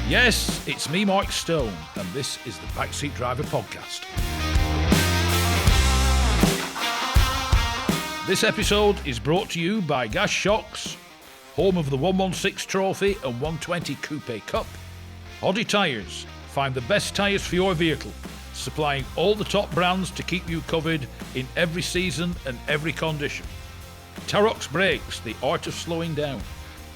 Yes, it's me, Mark Stone, and this is the Backseat Driver Podcast. This episode is brought to you by Alex Jacques, home of the 116 Trophy and 120 Coupe Cup. Audi Tyres, find the best tyres for your vehicle, supplying all the top brands to keep you covered in every season and every condition. Tarox Brakes, the art of slowing down,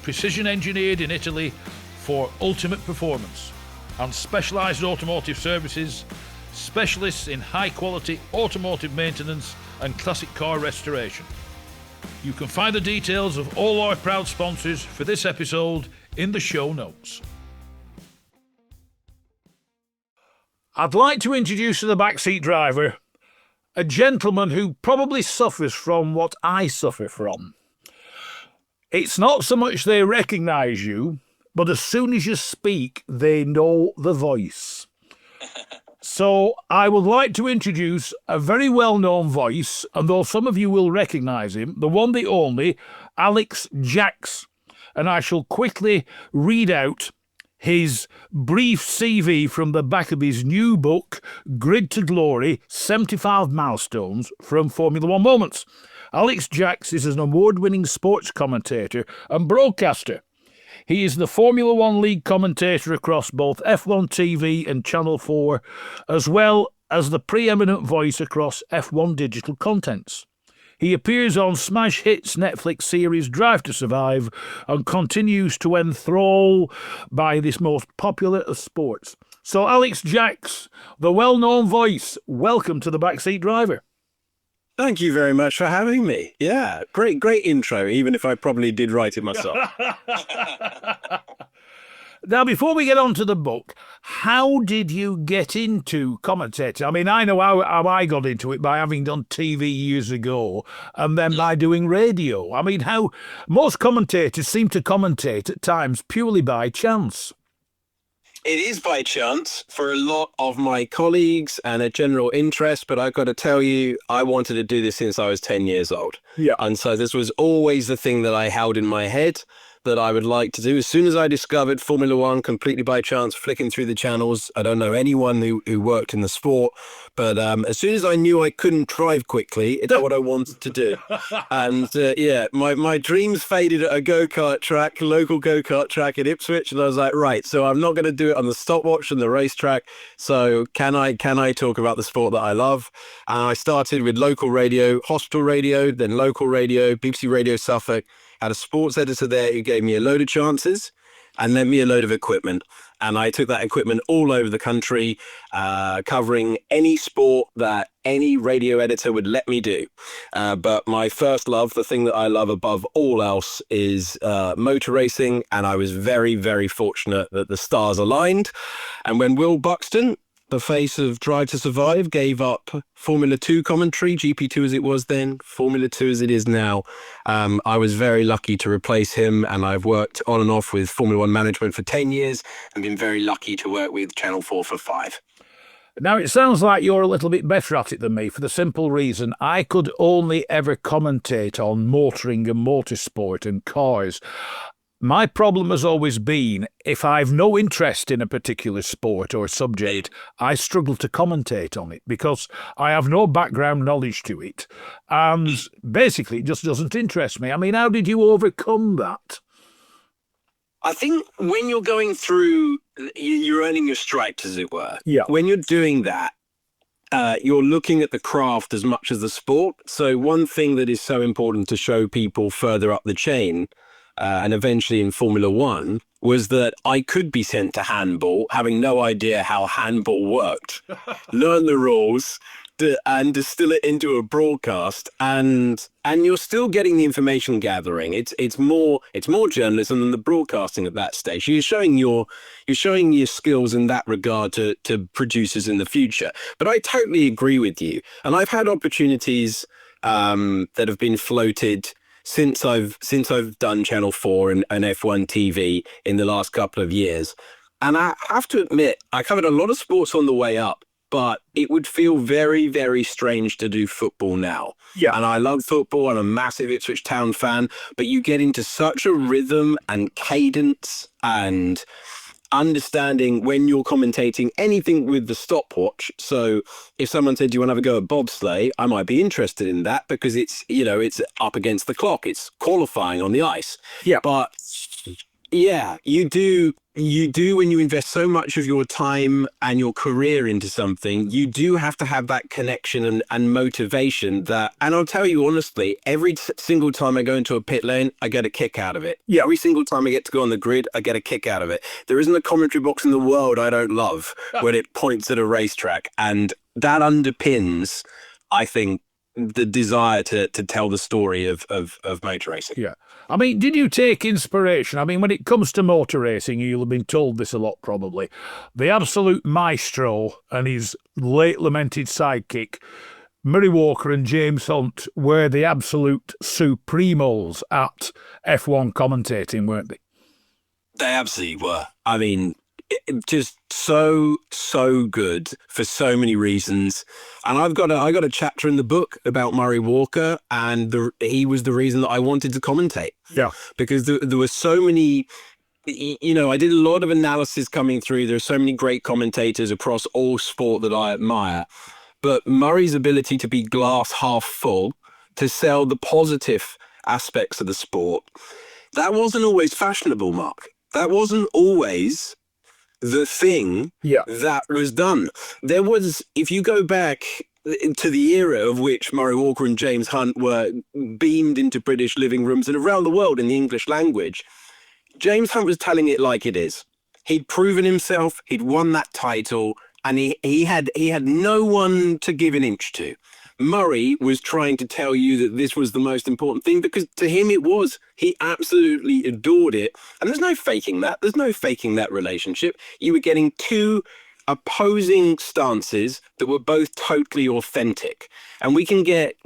precision engineered in Italy for ultimate performance, and Specialised Automotive Services, specialists in high quality automotive maintenance and classic car restoration. You can find the details of all our proud sponsors for this episode in the show notes. I'd like to introduce to the backseat driver a gentleman who probably suffers from what I suffer from. It's not so much they recognise you, but as soon as you speak, they know the voice. So I would like to introduce a very well-known voice, and though some of you will recognise him, the one, the only, Alex Jacques. And I shall quickly read out his brief CV from the back of his new book, Grid to Glory, 75 Milestones from Formula One Moments. Alex Jacques is an award-winning sports commentator and broadcaster. He is the Formula One League commentator across both F1 TV and Channel 4, as well as the preeminent voice across F1 digital contents. He appears on smash hits Netflix series Drive to Survive and continues to enthrall by this most popular of sports. So Alex Jacques, the well-known voice, welcome to the Backseat Driver. Thank you very much for having me. Yeah, great intro, even if I probably did write it myself. Now, before we get on to the book, how did you get into commentating? I mean, I know how I got into it by having done TV years ago and then by doing radio. I mean, how most commentators seem to commentate at times purely by chance. It is by chance for a lot of my colleagues and a general interest, but I've got to tell you, I wanted to do this since I was 10 years old. Yeah. And so this was always the thing that I held in my head that I would like to do. As soon as I discovered Formula One, completely by chance, flicking through the channels, I don't know anyone who worked in the sport, but as soon as I knew I couldn't drive quickly, it's what I wanted to do. And my dreams faded at a go-kart track, local go-kart track in Ipswich, and I was like, right, so I'm not going to do it on the stopwatch and the racetrack, so can I talk about the sport that I love? And I started with local radio, hospital radio, then local radio, BBC Radio Suffolk. Had a sports editor there who gave me a load of chances and lent me a load of equipment. And I took that equipment all over the country, covering any sport that any radio editor would let me do. But my first love, the thing that I love above all else, is motor racing. And I was very, very fortunate that the stars aligned. And when Will Buxton, the face of Drive to Survive, gave up Formula 2 commentary, GP2 as it was then, Formula 2 as it is now, I was very lucky to replace him, and I've worked on and off with Formula 1 management for 10 years and been very lucky to work with Channel 4 for 5. Now, it sounds like you're a little bit better at it than me for the simple reason I could only ever commentate on motoring and motorsport and cars. My problem has always been, if I've no interest in a particular sport or subject, I struggle to commentate on it because I have no background knowledge to it. And basically, it just doesn't interest me. I mean, how did you overcome that? I think when you're going through, you're earning your stripes, as it were. Yeah. When you're doing that, you're looking at the craft as much as the sport. So one thing that is so important to show people further up the chain, and eventually in Formula One, was that I could be sent to handball, having no idea how handball worked, learn the rules, and distill it into a broadcast, and you're still getting the information gathering. It's more journalism than the broadcasting at that stage. You're showing your skills in that regard to producers in the future. But I totally agree with you, and I've had opportunities that have been floated since I've done Channel 4 and F1 TV in the last couple of years. And I have to admit, I covered a lot of sports on the way up, but it would feel very, very strange to do football now. Yeah. And I love football. I'm a massive Ipswich Town fan, but you get into such a rhythm and cadence and understanding when you're commentating anything with the stopwatch. So if someone said, do you want to have a go at bobsleigh? I might be interested in that because it's, it's up against the clock. It's qualifying on the ice. Yeah. But yeah, you do when you invest so much of your time and your career into something, you do have to have that connection and motivation that, and I'll tell you honestly, every single time I go into a pit lane, I get a kick out of it. Yeah. Every single time I get to go on the grid, I get a kick out of it. There isn't a commentary box in the world I don't love when it points at a racetrack. And that underpins, I think, the desire to tell the story of motor racing. Yeah. I mean, did you take inspiration? I mean, when it comes to motor racing, you'll have been told this a lot probably. The absolute maestro and his late lamented sidekick, Murray Walker and James Hunt, were the absolute supremos at F1 commentating, weren't they? They absolutely were. I mean, just so good for so many reasons. And I got a chapter in the book about Murray Walker, and he was the reason that I wanted to commentate. Yeah. Because there were so many, I did a lot of analysis coming through. There are so many great commentators across all sport that I admire. But Murray's ability to be glass half full, to sell the positive aspects of the sport, that wasn't always fashionable, Mark. That wasn't always the thing that was done. There was, if you go back to the era of which Murray Walker and James Hunt were beamed into British living rooms and around the world in the English language, James Hunt was telling it like it is. He'd proven himself, he'd won that title, and he had no one to give an inch to. Murray was trying to tell you that this was the most important thing because to him it was. He absolutely adored it. And there's no faking that. There's no faking that relationship. You were getting two opposing stances that were both totally authentic. And we can get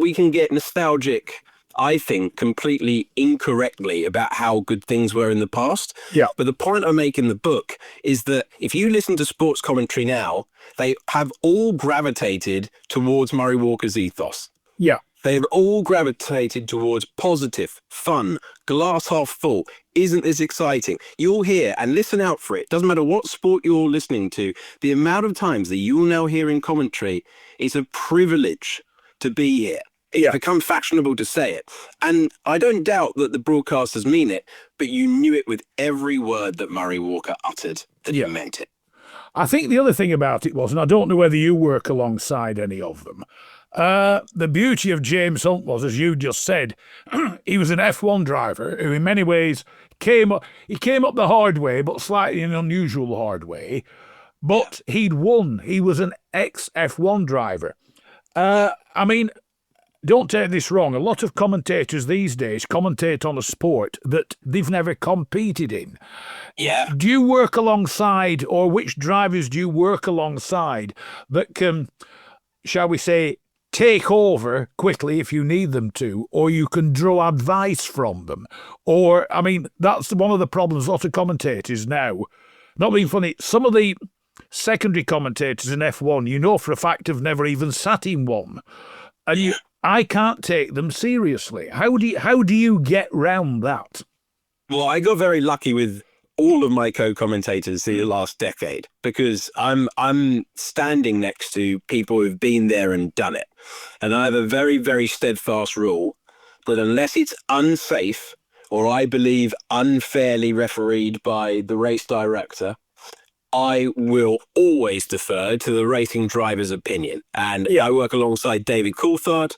nostalgic, I think, completely incorrectly about how good things were in the past. Yeah. But the point I make in the book is that if you listen to sports commentary now, they have all gravitated towards Murray Walker's ethos. Yeah. They've all gravitated towards positive, fun, glass half full. Isn't this exciting? You'll hear, and listen out for it, doesn't matter what sport you're listening to, the amount of times that you'll now hear in commentary, it's a privilege to be here. It's become fashionable to say it. And I don't doubt that the broadcasters mean it, but you knew it with every word that Murray Walker uttered, that he meant it. I think the other thing about it was, and I don't know whether you work alongside any of them, the beauty of James Hunt was, as you just said, he was an F1 driver who in many ways came up the hard way, but slightly an unusual hard way. But he'd won. He was an ex-F1 driver. I mean, don't take this wrong. A lot of commentators these days commentate on a sport that they've never competed in. Yeah. Do you work alongside, or which drivers do you work alongside that can, shall we say, take over quickly if you need them to, or you can draw advice from them? Or, I mean, that's one of the problems a lot of commentators now. Not being funny, some of the secondary commentators in F1, you know for a fact have never even sat in one. And I can't take them seriously. How do you get round that? Well, I got very lucky with all of my co-commentators the last decade because I'm standing next to people who've been there and done it. And I have a very, very steadfast rule that unless it's unsafe or I believe unfairly refereed by the race director, I will always defer to the racing driver's opinion. And I work alongside David Coulthard,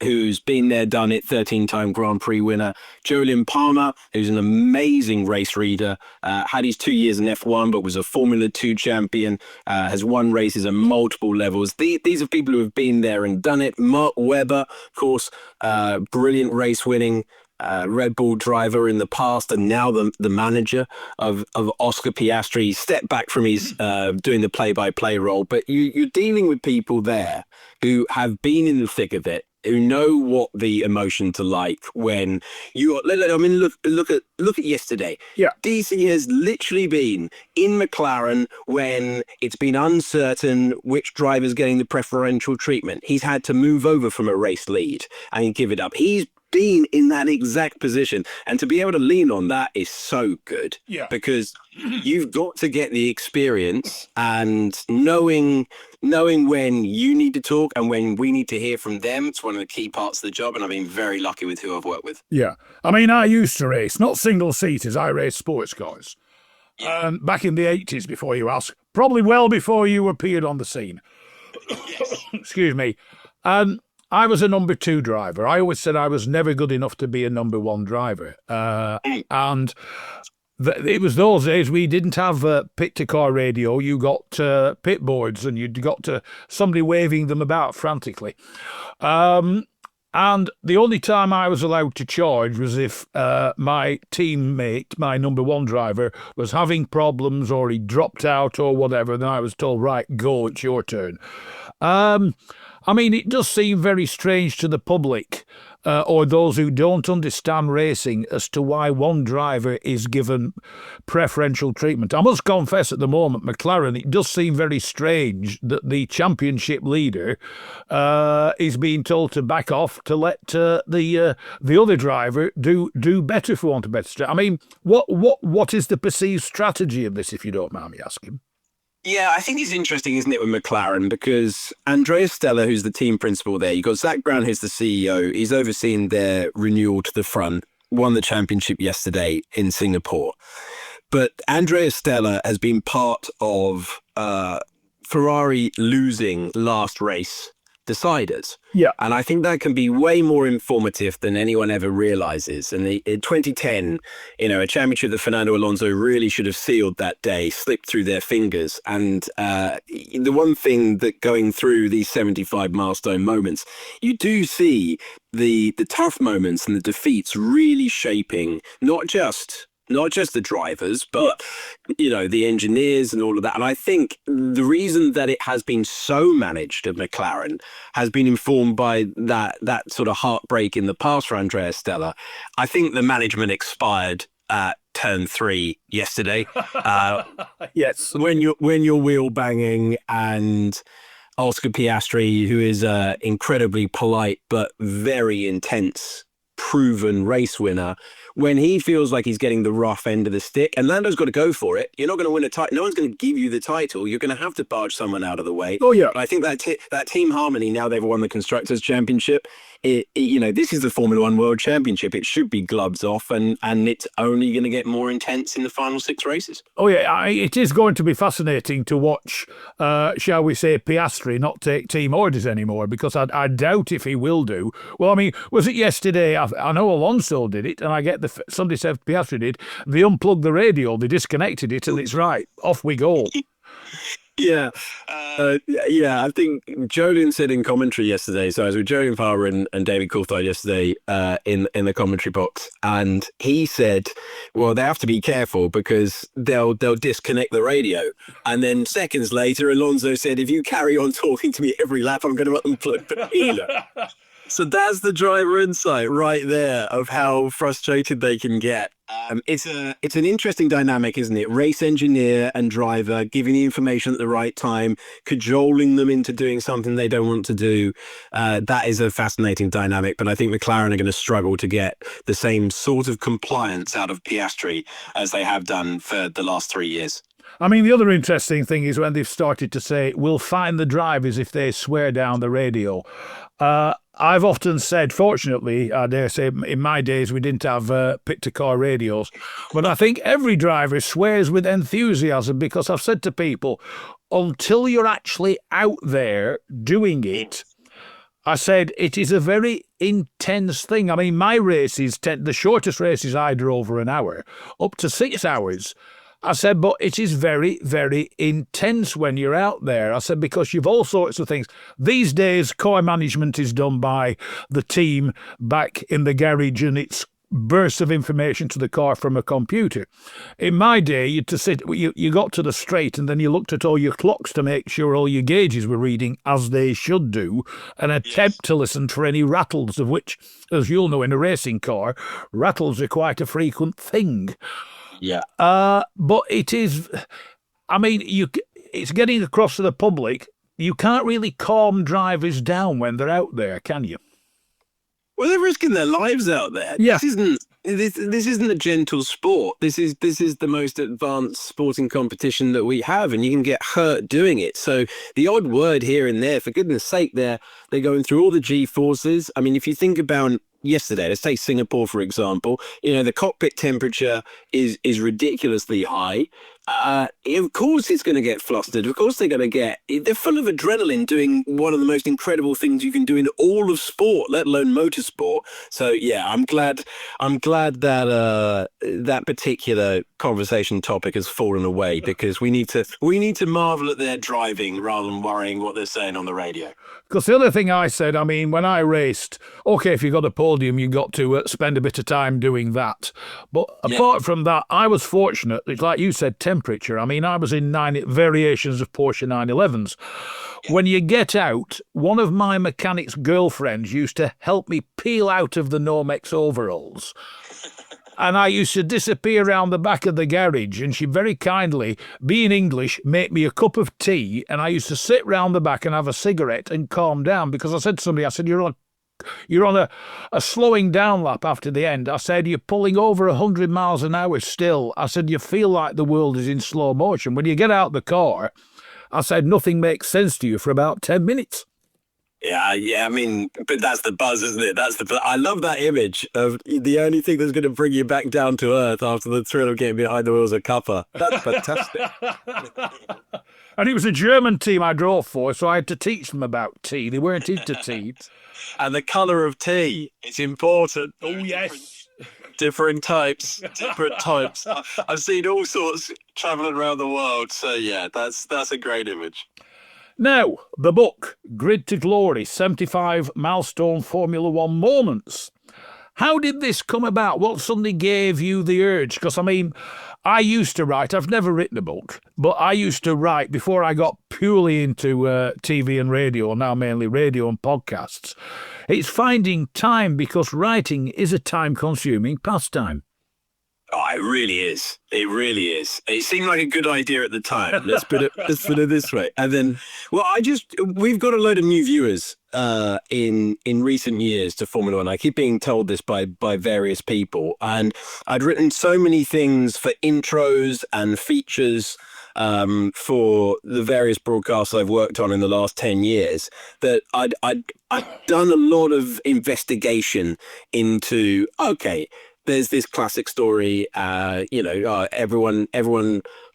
who's been there, done it, 13-time Grand Prix winner. Jolyon Palmer, who's an amazing race reader, had his 2 years in F1, but was a Formula 2 champion, has won races at multiple levels. These are people who have been there and done it. Mark Webber, of course, brilliant race winning Red Bull driver in the past and now the manager of Oscar Piastri. He stepped back from his doing the play-by-play role, but you're dealing with people there who have been in the thick of it, who know what the emotions are like when you're. I mean, look at yesterday. Yeah, DC has literally been in McLaren when it's been uncertain which driver's getting the preferential treatment. He's had to move over from a race lead and give it up. He's been in that exact position. And to be able to lean on that is so good. Yeah. Because you've got to get the experience and knowing when you need to talk and when we need to hear from them. It's one of the key parts of the job. And I've been very lucky with who I've worked with. Yeah. I mean, I used to race, not single seaters, I raced sports cars. Back in the 80s, before you ask, probably well before you appeared on the scene. Yes. Excuse me. I was a number 2 driver. I always said I was never good enough to be a number 1 driver. And it was those days we didn't have pit-to-car radio. You got pit boards and you'd got somebody waving them about frantically. And the only time I was allowed to charge was if my teammate, my number 1 driver, was having problems or he dropped out or whatever. Then I was told, right, go, it's your turn. I mean, it does seem very strange to the public or those who don't understand racing as to why one driver is given preferential treatment. I must confess at the moment, McLaren, it does seem very strange that the championship leader is being told to back off to let the other driver do better, for want of a better strategy. I mean, what is the perceived strategy of this, if you don't mind me asking? Yeah, I think it's interesting, isn't it, with McLaren, because Andrea Stella, who's the team principal there, you've got Zach Brown, who's the CEO. He's overseeing their renewal to the front, won the championship yesterday in Singapore. But Andrea Stella has been part of Ferrari losing last race deciders. Yeah. And I think that can be way more informative than anyone ever realizes. And in 2010, a championship that Fernando Alonso really should have sealed that day slipped through their fingers. And the one thing that going through these 75 milestone moments, you do see the tough moments and the defeats really shaping not just the drivers, but, the engineers and all of that. And I think the reason that it has been so managed at McLaren has been informed by that sort of heartbreak in the past for Andrea Stella. I think the management expired at turn 3 yesterday. Yes. When you're wheel banging and Oscar Piastri, who is an incredibly polite but very intense, proven race winner, when he feels like he's getting the rough end of the stick, and Lando's got to go for it. You're not going to win a title. No one's going to give you the title. You're going to have to barge someone out of the way. Oh, yeah. But I think that team harmony, now they've won the Constructors' Championship, this is the Formula One World Championship. It should be gloves off, and it's only going to get more intense in the final 6 races. Oh, yeah, it is going to be fascinating to watch, shall we say, Piastri not take team orders anymore, because I doubt if he will do. Well, I mean, was it yesterday? I know Alonso did it, and I get somebody said Piastri did. They unplugged the radio, they disconnected it, and it's right, off we go. Yeah. I think Jolien said in commentary yesterday, so I was with Jolien Farmer and David Coulthard yesterday in the commentary box, and he said, well, they have to be careful because they'll disconnect the radio. And then seconds later, Alonso said, if you carry on talking to me every lap, I'm going to unplug the peeler. So that's the driver insight right there of how frustrated they can get. It's an interesting dynamic, isn't it? Race engineer and driver giving the information at the right time, cajoling them into doing something they don't want to do. That is a fascinating dynamic, but I think McLaren are going to struggle to get the same sort of compliance out of Piastri as they have done for the last 3 years. I mean, the other interesting thing is when they've started to say, we'll fine the drivers if they swear down the radio. I've often said, fortunately, I dare say, in my days, we didn't have pit-to-car radios. But I think every driver swears with enthusiasm, because I've said to people, until you're actually out there doing it, I said, it is a very intense thing. I mean, my races, the shortest races I drove were an hour, up to 6 hours. I said, but it is very, very intense when you're out there. I said, because you've all sorts of things. These days, car management is done by the team back in the garage, and it's bursts of information to the car from a computer. In my day, you got to the straight, and then you looked at all your clocks to make sure all your gauges were reading as they should do, and attempt to listen for any rattles, of which, as you'll know, in a racing car, rattles are quite a frequent thing. Yeah. But it is, I mean, it's getting across to the public. You can't really calm drivers down when they're out there, can you? Well, there risking their lives out there. Yeah. This isn't a gentle sport. This is the most advanced sporting competition that we have, and you can get hurt doing it. So the odd word here and there, for goodness sake, they're going through all the G-forces. I mean, if you think about yesterday, let's take Singapore, for example, the cockpit temperature is ridiculously high. Of course it's going to get flustered. Of course they're full of adrenaline doing one of the most incredible things you can do in all of sport, let alone motorsport. So yeah, I'm glad that that particular conversation topic has fallen away, because we need to marvel at their driving rather than worrying what they're saying on the radio. Because the other thing I said, I mean, when I raced, okay, if you got a podium, you got to spend a bit of time doing that. But apart from that, I was fortunate. It's like you said, temperature. I mean, I was in 9 variations of Porsche 911s. When you get out, one of my mechanic's girlfriends used to help me peel out of the Normex overalls. And I used to disappear around the back of the garage, and she very kindly, being English, made me a cup of tea, and I used to sit round the back and have a cigarette and calm down, because I said to somebody, I said, you're on a slowing down lap after the end. I said, you're pulling over 100 miles an hour still. I said, you feel like the world is in slow motion. When you get out the car, I said, nothing makes sense to you for about 10 minutes. Yeah. I mean, but that's the buzz, isn't it? I love that image of the only thing that's going to bring you back down to earth after the thrill of getting behind the wheels of Cuppa. That's fantastic. And it was a German team I drove for, so I had to teach them about tea. They weren't into tea. And the colour of tea is important. Oh, yes. Different types. I've seen all sorts travelling around the world. So, yeah, that's a great image. Now, the book, Grid to Glory, 75 Milestone Formula One Moments. How did this come about? What suddenly gave you the urge? Because, I mean, I used to write. I've never written a book, but I used to write before I got purely into TV and radio, now mainly radio and podcasts. It's finding time, because writing is a time-consuming pastime. Oh, it really is. It really is. It seemed like a good idea at the time. Let's put it this way. And then, we've got a load of new viewers in recent years to Formula One. I keep being told this by various people, and I'd written so many things for intros and features for the various broadcasts I've worked on in the last 10 years that I'd done a lot of investigation into, okay, there's this classic story, everyone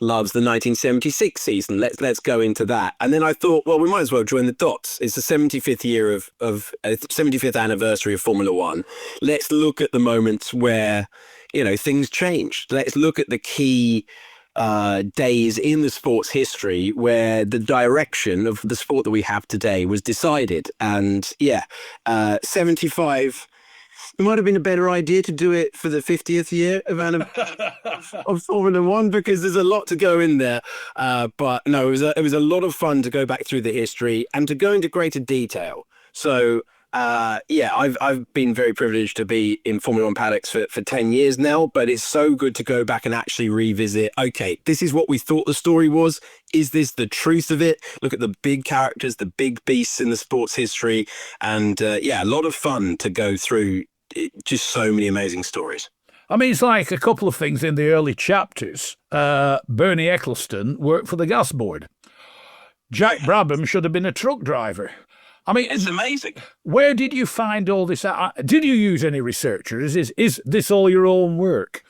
loves the 1976 season. Let's go into that. And then I thought, well, we might as well join the dots. It's the 75th year of 75th anniversary of Formula One. Let's look at the moments where, things changed. Let's look at the key days in the sport's history where the direction of the sport that we have today was decided. And 75... It might have been a better idea to do it for the 50th year of Formula One, because there's a lot to go in there. But no, it was a lot of fun to go back through the history and to go into greater detail. So, I've been very privileged to be in Formula One paddocks for 10 years now, but it's so good to go back and actually revisit, okay, this is what we thought the story was. Is this the truth of it? Look at the big characters, the big beasts in the sport's history. And a lot of fun to go through. Just so many amazing stories. I mean, it's like a couple of things in the early chapters. Bernie Eccleston worked for the gas board. Jack Brabham should have been a truck driver. I mean, it's amazing. Where did you find all this out? Did you use any researchers? Is this all your own work?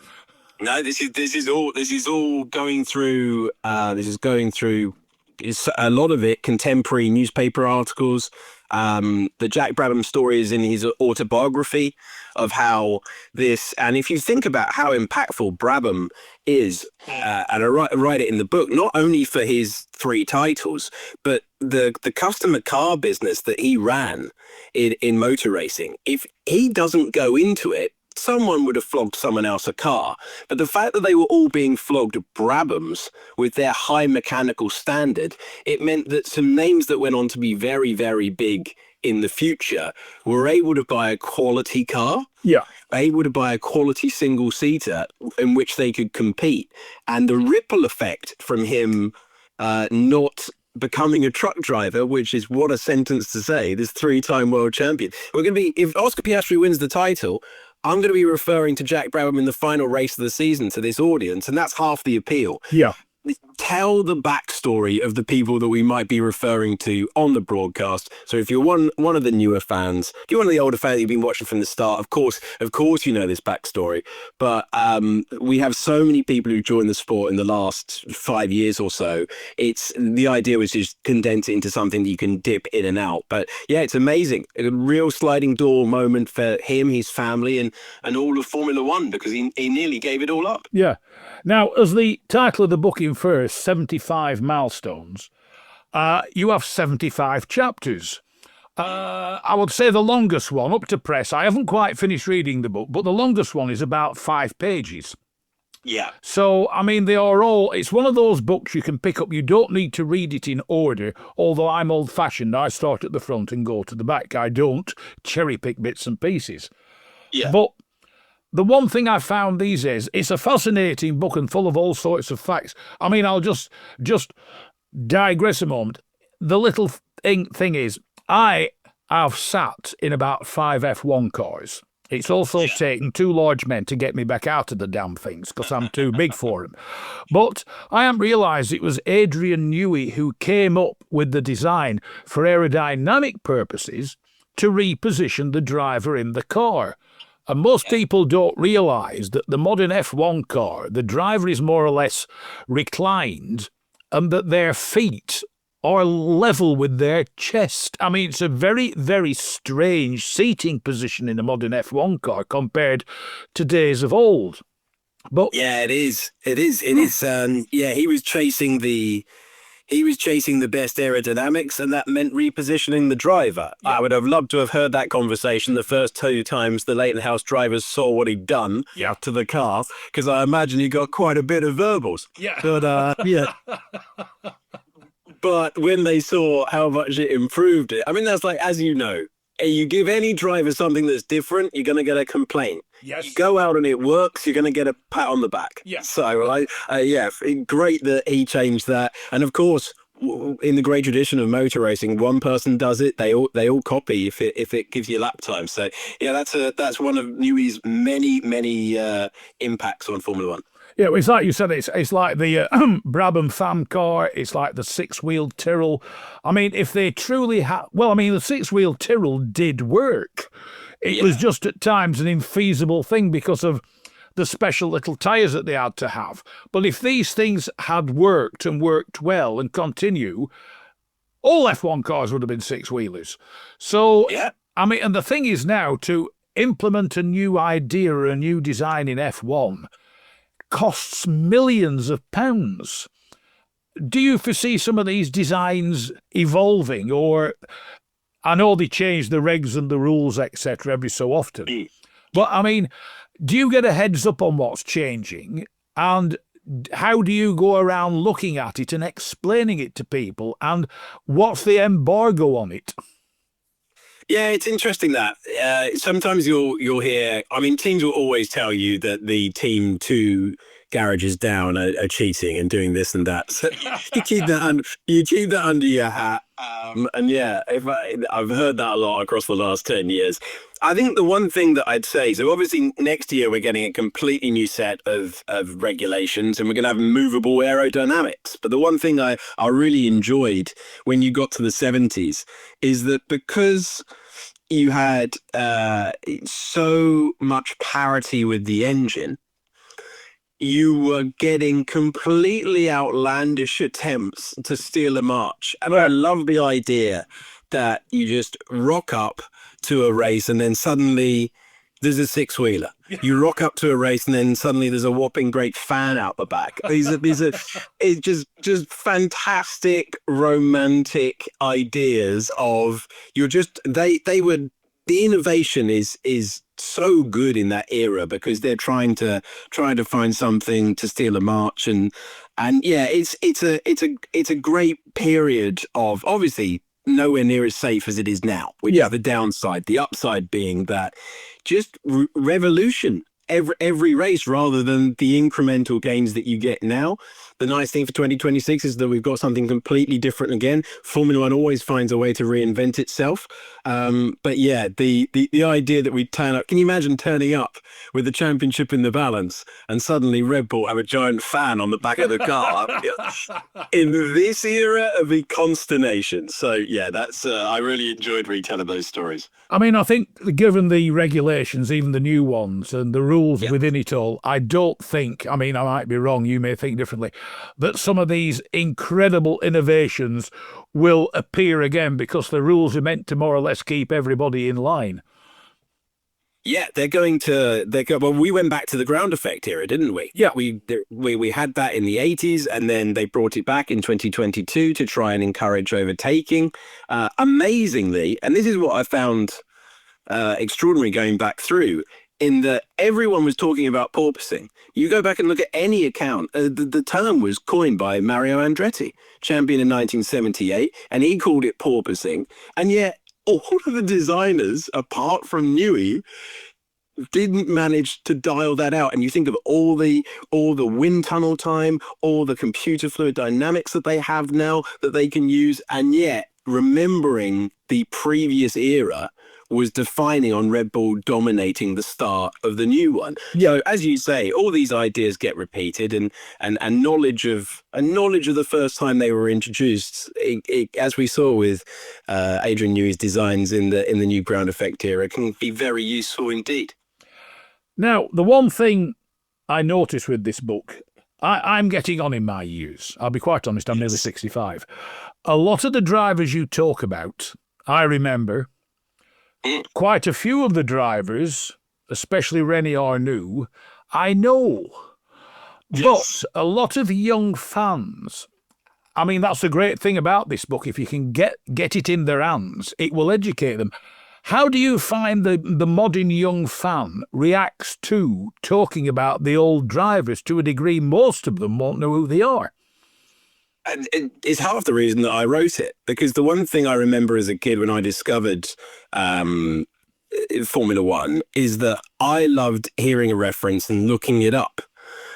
No, this is all going through. Is a lot of it contemporary newspaper articles. The Jack Brabham story is in his autobiography of how this, and if you think about how impactful Brabham is, and I write it in the book, not only for his 3 titles, but the customer car business that he ran in motor racing. If he doesn't go into it, someone would have flogged someone else a car. But the fact that they were all being flogged Brabhams with their high mechanical standard, it meant that some names that went on to be very, very big in the future were able to buy a quality car, able to buy a quality single-seater in which they could compete. And the ripple effect from him not becoming a truck driver, which is what a sentence to say, this 3-time world champion. We're going to be, if Oscar Piastri wins the title, I'm going to be referring to Jack Brabham in the final race of the season to this audience, and that's half the appeal. Yeah. Tell the backstory of the people that we might be referring to on the broadcast. So if you're one of the newer fans, if you're one of the older fans, you've been watching from the start, of course you know this backstory. But we have so many people who joined the sport in the last 5 years or so. The idea was just condense it into something you can dip in and out. But yeah, it's amazing. A real sliding door moment for him, his family, and all of Formula One, because he nearly gave it all up. Yeah. Now, as the title of the book infers, 75 milestones, you have 75 chapters. I would say the longest one, up to press, I haven't quite finished reading the book, but the longest one is about 5 pages. Yeah. So, I mean, they are all, it's one of those books you can pick up. You don't need to read it in order, although I'm old-fashioned. I start at the front and go to the back. I don't cherry-pick bits and pieces. Yeah. But the one thing I found these days, it's a fascinating book and full of all sorts of facts. I mean, I'll just digress a moment. The little thing is, I have sat in about 5 F1 cars. It's also taken 2 large men to get me back out of the damn things because I'm too big for them. But I hadn't realised it was Adrian Newey who came up with the design for aerodynamic purposes to reposition the driver in the car. And most people don't realise that the modern F1 car, the driver is more or less reclined and that their feet are level with their chest. I mean, it's a very, very strange seating position in a modern F1 car compared to days of old. But yeah, it is. He was chasing the best aerodynamics, and that meant repositioning the driver. Yeah. I would have loved to have heard that conversation the first 2 times the Leighton House drivers saw what he'd done to the car, because I imagine he got quite a bit of verbals. Yeah. But, but when they saw how much it improved it, I mean, that's like, as you know, you give any driver something that's different, you're going to get a complaint. Yes. You go out and it works, you're going to get a pat on the back. Yeah. So, great that he changed that. And of course, in the great tradition of motor racing, one person does it, they all copy if it gives you lap time. So, yeah, that's one of Newey's many impacts on Formula One. Yeah, it's like you said, it's like the Brabham Fam car, it's like the 6-wheeled Tyrrell. I mean, if they truly had... Well, I mean, the 6-wheeled Tyrrell did work. It was just at times an infeasible thing because of the special little tyres that they had to have. But if these things had worked and worked well and continue, all F1 cars would have been 6-wheelers. So, I mean, and the thing is now, to implement a new idea or a new design in F1 costs millions of pounds. Do you foresee some of these designs evolving, or I know they change the regs and the rules, etc., every so often. But, I mean, do you get a heads up on what's changing, and how do you go around looking at it and explaining it to people, and what's the embargo on it? Yeah, it's interesting that sometimes you'll hear. I mean, teams will always tell you that the team 2 garages down are cheating and doing this and that. So you keep that under your hat. And yeah, I've heard that a lot across the last 10 years. I think the one thing that I'd say, so obviously next year we're getting a completely new set of regulations, and we're going to have movable aerodynamics. But the one thing I really enjoyed when you got to the 70s is that because you had so much parity with the engine, you were getting completely outlandish attempts to steal a march. And I love the idea that you just rock up to a race and then suddenly there's a 6-wheeler. You rock up to a race and then suddenly there's a whopping great fan out the back. It's just fantastic romantic ideas of the innovation is so good in that era because they're trying to find something to steal a march, and yeah, it's a great period of, obviously nowhere near as safe as it is now, which is the downside. The upside being that just revolution every race rather than the incremental gains that you get now. The nice thing for 2026 is that we've got something completely different again. Formula One always finds a way to reinvent itself. But yeah, the idea that we turn up, can you imagine turning up with the championship in the balance and suddenly Red Bull have a giant fan on the back of the car? In this era of the consternation. So yeah, that's I really enjoyed retelling those stories. I mean, I think given the regulations, even the new ones, and the rules within it all, I don't think, I mean, I might be wrong, you may think differently, that some of these incredible innovations will appear again because the rules are meant to more or less keep everybody in line. Yeah, well, we went back to the ground effect era, didn't we? Yeah. We had that in the 80s, and then they brought it back in 2022 to try and encourage overtaking. Amazingly, and this is what I found extraordinary going back through, in that everyone was talking about porpoising. You go back and look at any account, the term was coined by Mario Andretti, champion in 1978, and he called it porpoising. And yet, all of the designers, apart from Newey, didn't manage to dial that out. And you think of all the wind tunnel time, all the computer fluid dynamics that they have now that they can use, and yet remembering the previous era was defining on Red Bull dominating the start of the new one. So as you say, all these ideas get repeated, and knowledge of the first time they were introduced, as we saw with Adrian Newey's designs in the new ground effect era, can be very useful indeed. Now, the one thing I noticed with this book, I'm getting on in my years. I'll be quite honest, I'm nearly 65. A lot of the drivers you talk about, I remember. Quite a few of the drivers, especially René Arnoux, I know. But a lot of young fans, I mean, that's the great thing about this book. If you can get it in their hands, it will educate them. How do you find the modern young fan reacts to talking about the old drivers? To a degree, most of them won't know who they are. And it's half the reason that I wrote it, because the one thing I remember as a kid when I discovered Formula One is that I loved hearing a reference and looking it up.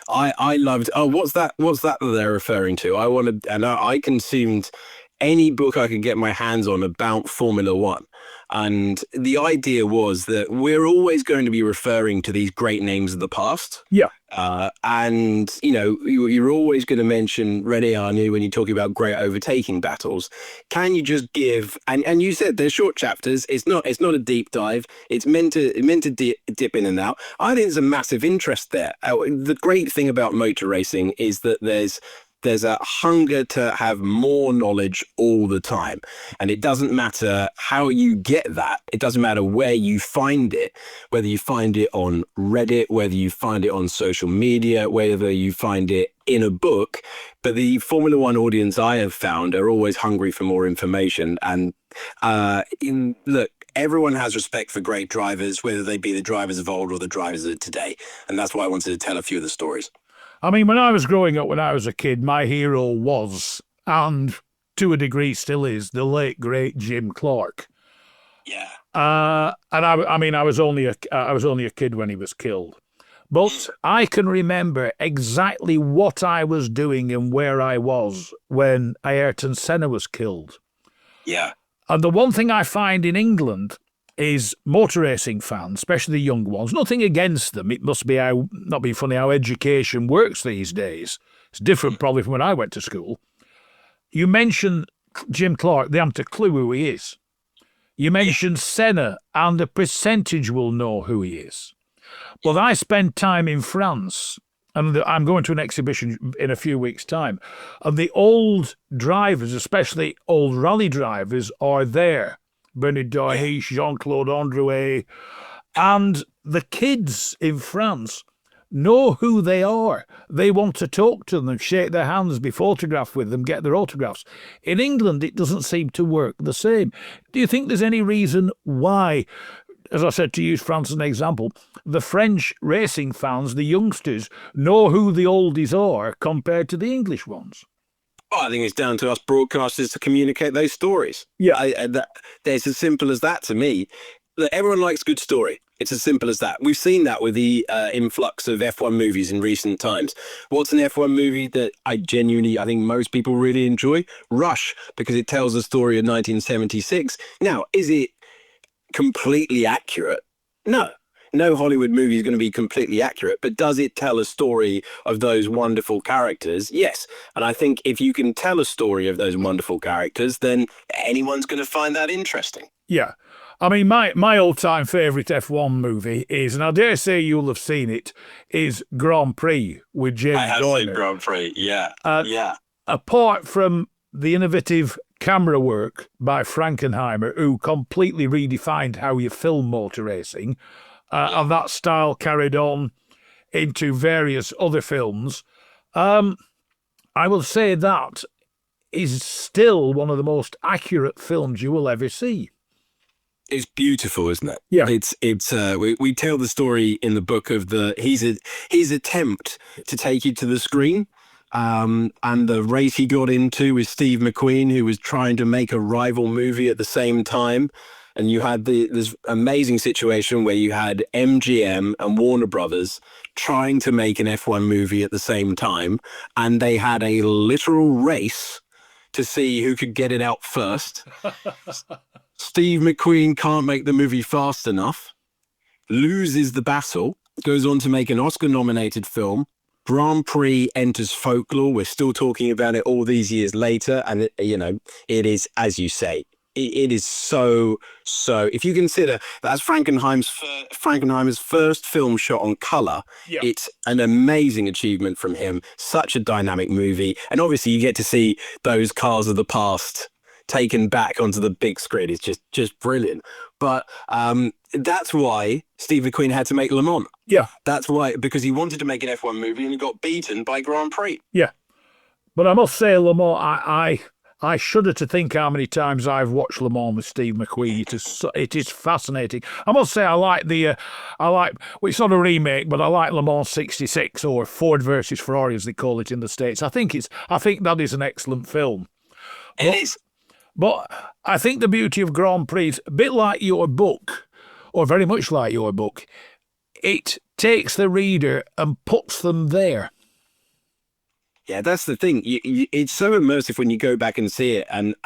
I loved, what's that they're referring to? I consumed any book I could get my hands on about Formula One. And the idea was that we're always going to be referring to these great names of the past. Yeah. And, you're always going to mention René Arnoux when you're talking about great overtaking battles. Can you just give, and you said they're short chapters. It's not a deep dive. It's meant to dip in and out. I think there's a massive interest there. The great thing about motor racing is that there's a hunger to have more knowledge all the time. And it doesn't matter how you get that. It doesn't matter where you find it, whether you find it on Reddit, whether you find it on social media, whether you find it in a book. But the Formula One audience I have found are always hungry for more information. And look, everyone has respect for great drivers, whether they be the drivers of old or the drivers of today. And that's why I wanted to tell a few of the stories. I mean, when I was growing up, when I was a kid, my hero was, and to a degree still is, the late great Jim Clark. Yeah. And I was only a kid when he was killed, but I can remember exactly what I was doing and where I was when Ayrton Senna was killed. Yeah. And the one thing I find in England is motor racing fans, especially the young ones, nothing against them. It must be not being funny, how education works these days. It's different probably from when I went to school. You mention Jim Clark, they haven't a clue who he is. You mention Senna, and a percentage will know who he is. Well, I spend time in France, and I'm going to an exhibition in a few weeks' time, and the old drivers, especially old rally drivers, are there. Bernard Dahiche, Jean-Claude Androuet, and the kids in France know who they are. They want to talk to them, shake their hands, be photographed with them, get their autographs. In England, it doesn't seem to work the same. Do you think there's any reason why, as I said, to use France as an example, the French racing fans, the youngsters, know who the oldies are compared to the English ones? Oh, I think it's down to us broadcasters to communicate those stories. Yeah, that's as simple as that to me. Look, everyone likes a good story. It's as simple as that. We've seen that with the influx of F1 movies in recent times. What's an F1 movie that I think most people really enjoy? Rush, because it tells the story of 1976. Now, is it completely accurate? No. No Hollywood movie is going to be completely accurate, but does it tell a story of those wonderful characters? Yes. And I think if you can tell a story of those wonderful characters, then anyone's going to find that interesting. Yeah. I mean, my all-time favourite F1 movie is, and I dare say you'll have seen it, is Grand Prix with James I have Horner. seen Grand Prix, yeah. Apart from the innovative camera work by Frankenheimer, who completely redefined how you film motor racing, and that style carried on into various other films, I will say that is still one of the most accurate films you will ever see. It's beautiful, isn't it? Yeah. We tell the story in the book of his attempt to take you to the screen, and the race he got into with Steve McQueen, who was trying to make a rival movie at the same time. And you had this amazing situation where you had MGM and Warner Brothers trying to make an F1 movie at the same time, and they had a literal race to see who could get it out first. Steve McQueen can't make the movie fast enough, loses the battle, goes on to make an Oscar-nominated film. Grand Prix enters folklore. We're still talking about it all these years later, and it is, as you say, it is so. If you consider that's Frankenheimer's first film shot on color, It's an amazing achievement from him. Such a dynamic movie, and obviously you get to see those cars of the past taken back onto the big screen. It's just brilliant. But that's why Steve McQueen had to make Le Mans. Yeah, that's why, because he wanted to make an F1 movie and he got beaten by Grand Prix. Yeah, but I must say, Le Mans, I shudder to think how many times I've watched Le Mans with Steve McQueen. It is fascinating. I must say, well, it's not a remake, but I like Le Mans '66, or Ford versus Ferrari, as they call it in the States. I think that is an excellent film. It is. But I think the beauty of Grand Prix, a bit like your book, or very much like your book, it takes the reader and puts them there. Yeah, that's the thing. It's so immersive when you go back and see it, and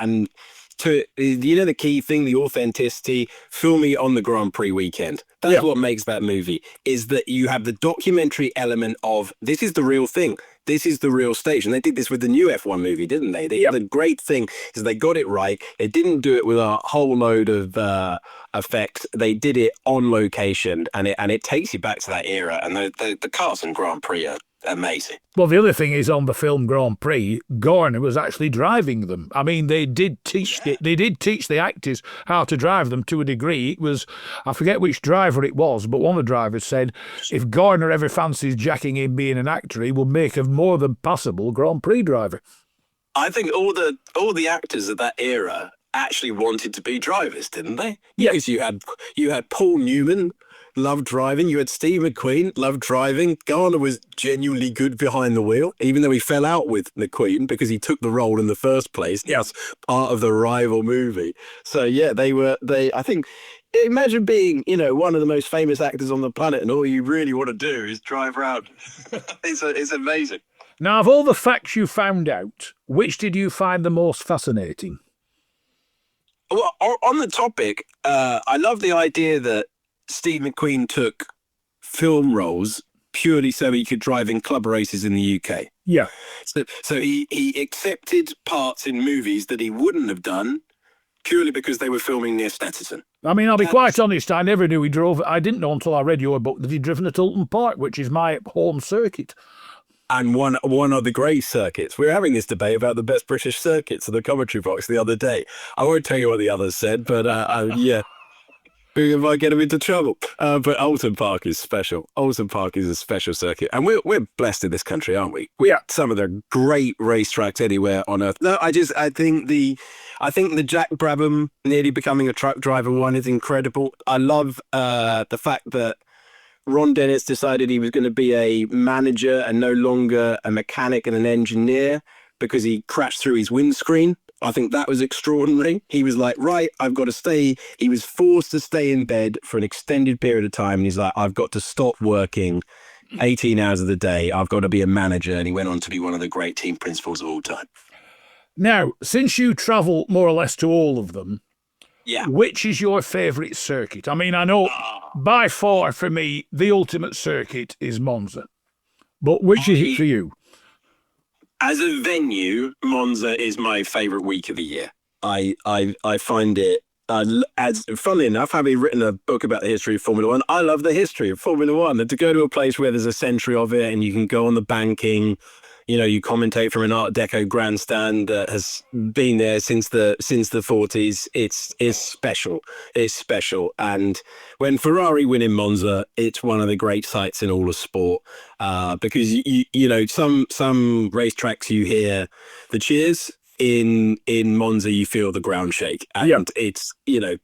to the key thing, the authenticity. Filming it on the Grand Prix weekend. That's what makes that movie. Is that you have the documentary element of this is the real thing. This is the real stage. And they did this with the new F1 movie, didn't they? The great thing is they got it right. They didn't do it with a whole load of effects. They did it on location, and it takes you back to that era. And the cars in Grand Prix are amazing. Well, the other thing is, on the film Grand Prix, Garner was actually driving them. I mean, they did teach the actors how to drive them to a degree. It was, I forget which driver it was, but one of the drivers said if Garner ever fancies jacking in being an actor, he will make a more than passable Grand Prix driver. I think all the actors of that era actually wanted to be drivers, didn't they? Yeah. Because you had Paul Newman, loved driving. You had Steve McQueen, loved driving. Garner was genuinely good behind the wheel, even though he fell out with McQueen because he took the role in the first place. Yes, part of the rival movie. So yeah, I think, imagine being, one of the most famous actors on the planet, and all you really want to do is drive around. It's amazing. Now, of all the facts you found out, which did you find the most fascinating? Well, on the topic, I love the idea that Steve McQueen took film roles purely so he could drive in club races in the UK. Yeah. So he accepted parts in movies that he wouldn't have done purely because they were filming near Stetson. I mean, I'll be quite honest, I never knew he drove. I didn't know until I read your book that he'd driven at Alton Park, which is my home circuit. And one of the great circuits. We were having this debate about the best British circuits in the commentary box the other day. I won't tell you what the others said, but yeah. We might get him into trouble. But Alton Park is special. Alton Park is a special circuit. And we're blessed in this country, aren't we? We have some of the great racetracks anywhere on earth. No, I think the Jack Brabham nearly becoming a truck driver one is incredible. I love the fact that Ron Dennis decided he was going to be a manager and no longer a mechanic and an engineer because he crashed through his windscreen I think that was extraordinary. He was like, right, I've got to stay. He was forced to stay in bed for an extended period of time. And he's like, I've got to stop working 18 hours of the day. I've got to be a manager. And he went on to be one of the great team principals of all time. Now, since you travel more or less to all of them, Yeah. which is your favourite circuit? I mean, I know by far for me, the ultimate circuit is Monza. But which is it for you? As a venue, Monza is my favourite week of the year. I find it, as funnily enough, having written a book about the history of Formula One, I love the history of Formula One. And to go to a place where there's a century of it and you can go on the banking, you know, you commentate from an Art Deco grandstand that has been there since the 40s. It's special. It's special. And when Ferrari win in Monza, it's one of the great sights in all of sport. Because you know, some racetracks you hear the cheers. In Monza, you feel the ground shake, and it's, you know,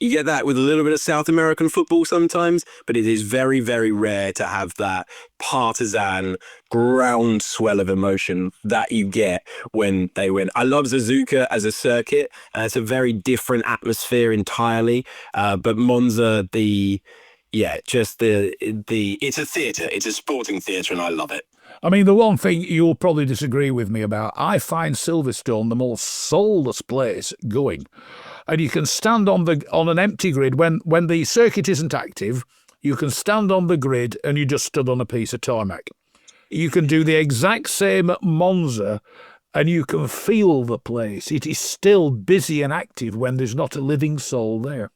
you get that with a little bit of South American football sometimes, but it is very, very rare to have that partisan groundswell of emotion that you get when they win. I love Suzuka as a circuit, and it's a very different atmosphere entirely. But Monza, it's a theatre, it's a sporting theatre, and I love it. I mean, the one thing you'll probably disagree with me about, I find Silverstone the most soulless place going. And you can stand on an empty grid when the circuit isn't active. You can stand on the grid and you just stood on a piece of tarmac. You can do the exact same at Monza and you can feel the place. It is still busy and active when there's not a living soul there.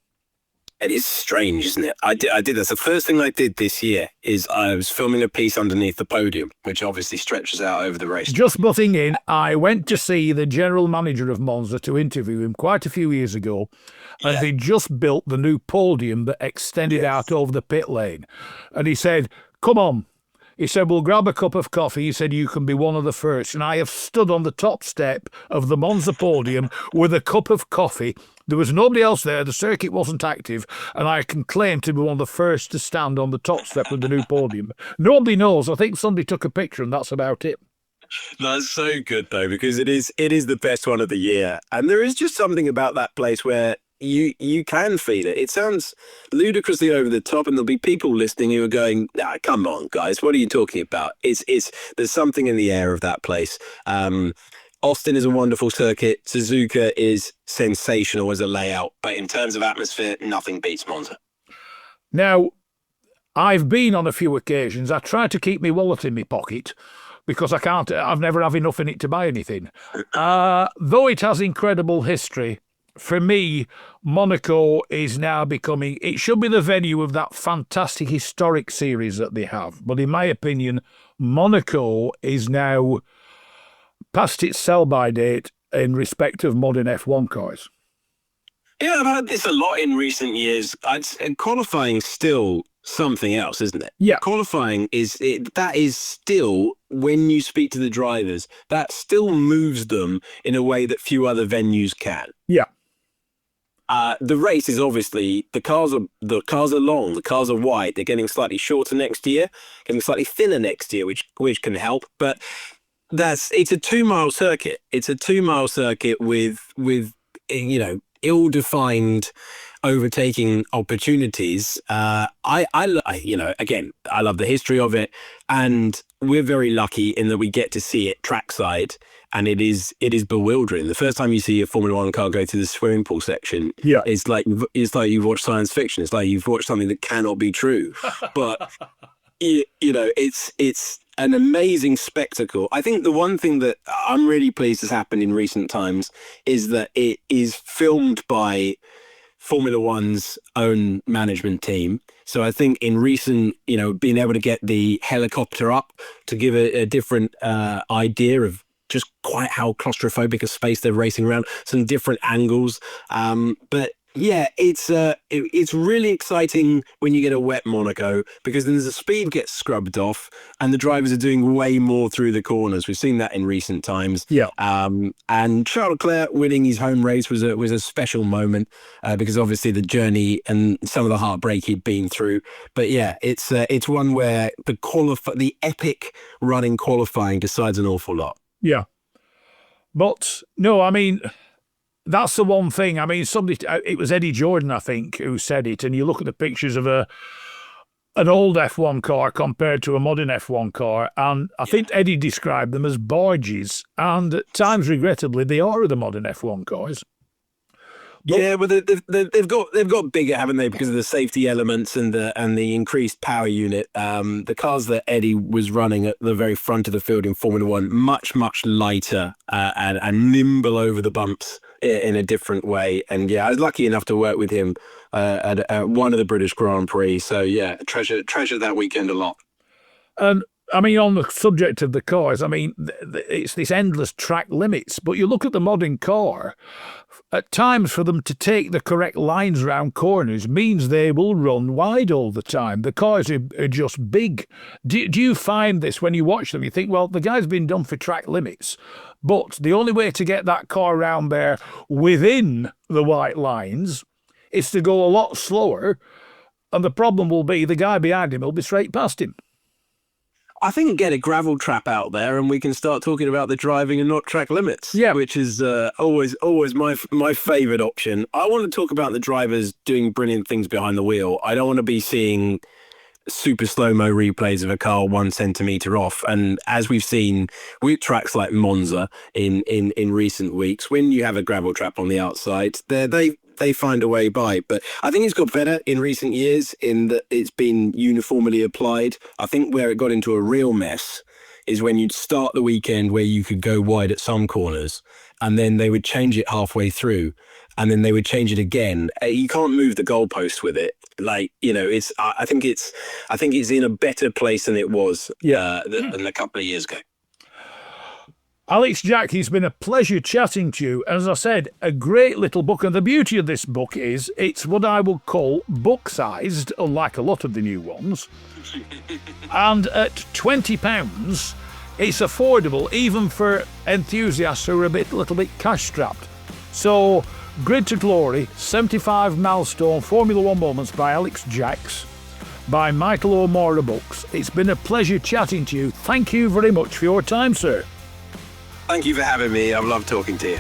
It is strange, isn't it? I did this. The first thing I did this year is I was filming a piece underneath the podium, which obviously stretches out over the race. Just butting in, I went to see the general manager of Monza to interview him quite a few years ago, and he just built the new podium that extended out over the pit lane. And he said, come on. He said, we'll grab a cup of coffee. He said, you can be one of the first. And I have stood on the top step of the Monza podium with a cup of coffee. There was nobody else there. The circuit wasn't active. And I can claim to be one of the first to stand on the top step of the new podium. Nobody knows. I think somebody took a picture and that's about it. That's so good, though, because it is the best one of the year. And there is just something about that place where you can feel it. It sounds ludicrously over the top, and there'll be people listening who are going, nah, come on, guys, what are you talking about? There's something in the air of that place. Austin is a wonderful circuit. Suzuka is sensational as a layout, but in terms of atmosphere, nothing beats Monza. Now, I've been on a few occasions. I try to keep my wallet in my pocket because I've never have enough in it to buy anything. Though it has incredible history, for me, Monaco is now becoming, it should be the venue of that fantastic historic series that they have. But in my opinion, Monaco is now past its sell-by date in respect of modern F1 cars. Yeah, I've had this a lot in recent years. Qualifying still something else, isn't it? Yeah. Qualifying that is still, when you speak to the drivers, that still moves them in a way that few other venues can. Yeah. The race is obviously, the cars are long, the cars are wide, they're getting slightly shorter next year, getting slightly thinner next year, which can help. But it's a 2-mile circuit. It's a 2-mile circuit with ill-defined overtaking opportunities. I love the history of it, and we're very lucky in that we get to see it trackside, and it is bewildering. The first time you see a Formula One car go through the swimming pool section, it's like you've watched science fiction. It's like you've watched something that cannot be true, but it's an amazing spectacle. I think the one thing that I'm really pleased has happened in recent times is that it is filmed by Formula One's own management team. So I think in recent, being able to get the helicopter up to give a different idea of just quite how claustrophobic a space they're racing around, some different angles. But yeah, it's really exciting when you get a wet Monaco, because then the speed gets scrubbed off and the drivers are doing way more through the corners. We've seen that in recent times. Yeah. And Charles Leclerc winning his home race was a special moment because obviously the journey and some of the heartbreak he'd been through. But yeah, it's one where the epic running qualifying decides an awful lot. Yeah. But no, I mean, that's the one thing. I mean, it was Eddie Jordan, I think, who said it. And you look at the pictures of an old F1 car compared to a modern F1 car, and I think Eddie described them as barges. And at times, regrettably, they are the modern F1 cars. Yeah, well, they've got bigger, haven't they? Because of the safety elements and the increased power unit. The cars that Eddie was running at the very front of the field in Formula One, much lighter and nimble over the bumps in a different way. And yeah, I was lucky enough to work with him at one of the British Grand Prix. So yeah, treasure that weekend a lot. And I mean, on the subject of the cars, I mean, it's this endless track limits. But you look at the modern car, at times for them to take the correct lines around corners means they will run wide all the time. The cars are just big. Do you find this when you watch them? You think, well, the guy's been done for track limits, but the only way to get that car around there within the white lines is to go a lot slower, and the problem will be the guy behind him will be straight past him. I think get a gravel trap out there and we can start talking about the driving and not track limits, which is always my favourite option. I want to talk about the drivers doing brilliant things behind the wheel. I don't want to be seeing super slow-mo replays of a car 1 centimetre off. And as we've seen with tracks like Monza in recent weeks, when you have a gravel trap on the outside, they find a way by. But I think it's got better in recent years in that it's been uniformly applied. I think where it got into a real mess is when you'd start the weekend where you could go wide at some corners and then they would change it halfway through and then they would change it again. You can't move the goalpost with it. Like, you know, I think it's in a better place than it was than a couple of years ago. Alex Jacques, it's been a pleasure chatting to you. As I said, a great little book. And the beauty of this book is it's what I would call book-sized, unlike a lot of the new ones. And at £20, it's affordable, even for enthusiasts who are a little bit cash-strapped. So, Grid to Glory, 75 Milestone Formula One Moments by Alex Jacques, by Michael O'Mara Books. It's been a pleasure chatting to you. Thank you very much for your time, sir. Thank you for having me. I've loved talking to you.